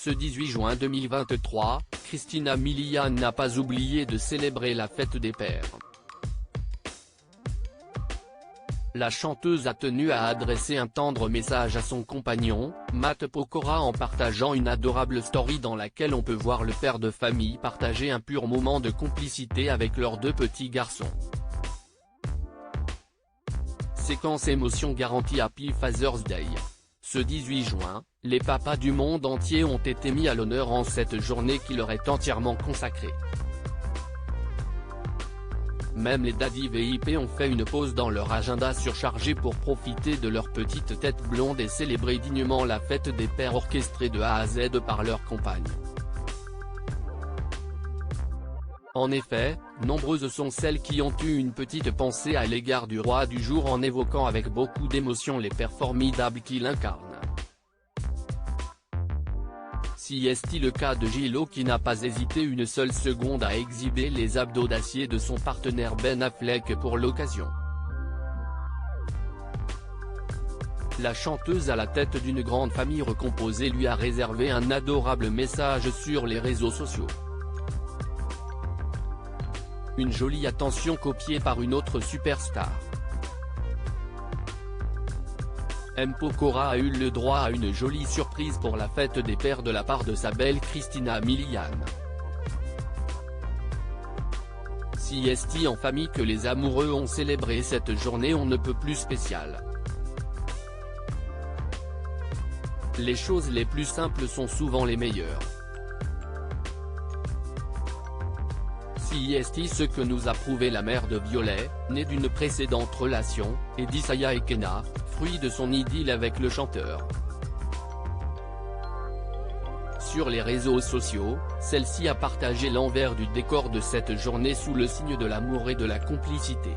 Ce 18 juin 2023, Christina Milian n'a pas oublié de célébrer la fête des pères. La chanteuse a tenu à adresser un tendre message à son compagnon, Matt Pokora, en partageant une adorable story dans laquelle on peut voir le père de famille partager un pur moment de complicité avec leurs deux petits garçons. Séquence émotion garantie Happy Father's Day. Ce 18 juin, les papas du monde entier ont été mis à l'honneur en cette journée qui leur est entièrement consacrée. Même les daddy VIP ont fait une pause dans leur agenda surchargé pour profiter de leur petite tête blonde et célébrer dignement la fête des pères orchestrée de A à Z par leurs compagnes. En effet, nombreuses sont celles qui ont eu une petite pensée à l'égard du roi du jour en évoquant avec beaucoup d'émotion les pères formidables qu'il incarne. Si est-il le cas de J-Lo qui n'a pas hésité une seule seconde à exhiber les abdos d'acier de son partenaire Ben Affleck pour l'occasion. La chanteuse à la tête d'une grande famille recomposée lui a réservé un adorable message sur les réseaux sociaux. Une jolie attention copiée par une autre superstar. M. Pokora a eu le droit à une jolie surprise pour la fête des pères de la part de sa belle Christina Milian. Si est-il en famille que les amoureux ont célébré cette journée on ne peut plus spéciale. Les choses les plus simples sont souvent les meilleures. Si est ce que nous a prouvé la mère de Violet, née d'une précédente relation, et d'Isaiah et Kenna, fruit de son idylle avec le chanteur. Sur les réseaux sociaux, celle-ci a partagé l'envers du décor de cette journée sous le signe de l'amour et de la complicité.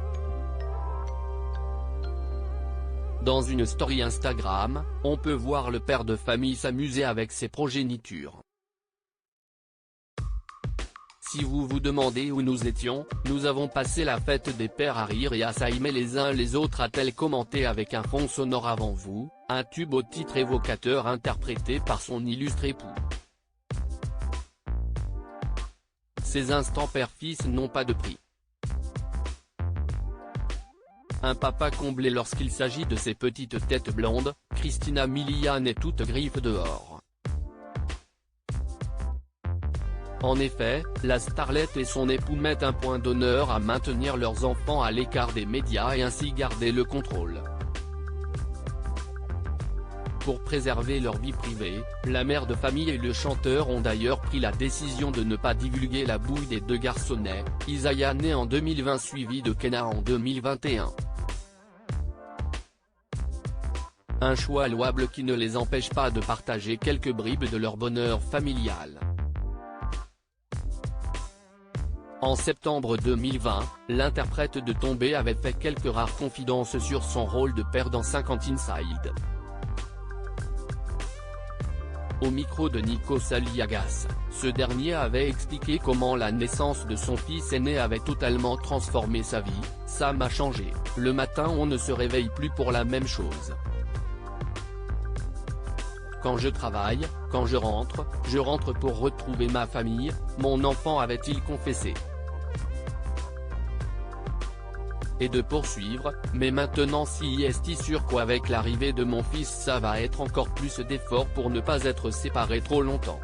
Dans une story Instagram, on peut voir le père de famille s'amuser avec ses progénitures. Si vous vous demandez où nous étions, nous avons passé la fête des pères à rire et à s'aimer les uns les autres, a-t-elle commenté avec un fond sonore Avant vous, un tube au titre évocateur interprété par son illustre époux. Ces instants père-fils n'ont pas de prix. Un papa comblé lorsqu'il s'agit de ces petites têtes blondes, Christina Milian est toute griffe dehors. En effet, la starlette et son époux mettent un point d'honneur à maintenir leurs enfants à l'écart des médias et ainsi garder le contrôle. Pour préserver leur vie privée, la mère de famille et le chanteur ont d'ailleurs pris la décision de ne pas divulguer la bouille des deux garçonnets, Isaiah né en 2020 suivi de Kenna en 2021. Un choix louable qui ne les empêche pas de partager quelques bribes de leur bonheur familial. En septembre 2020, l'interprète de Tombé avait fait quelques rares confidences sur son rôle de père dans 50 Inside. Au micro de Nico Saliagas, ce dernier avait expliqué comment la naissance de son fils aîné avait totalement transformé sa vie. « Ça m'a changé, le matin on ne se réveille plus pour la même chose. Quand je travaille, quand je rentre pour retrouver ma famille, mon enfant avait-il confessé. Et de poursuivre, mais maintenant si est sûr qu'avec l'arrivée de mon fils ça va être encore plus d'efforts pour ne pas être séparés trop longtemps.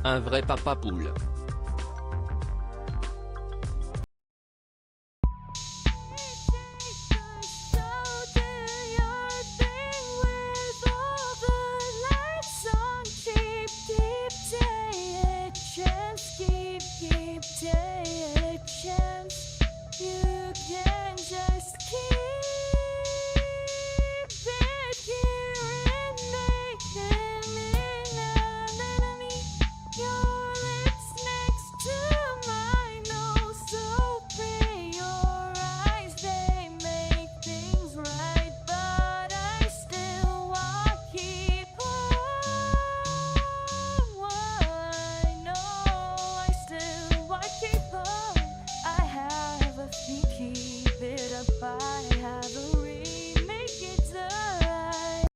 Un vrai papa poule.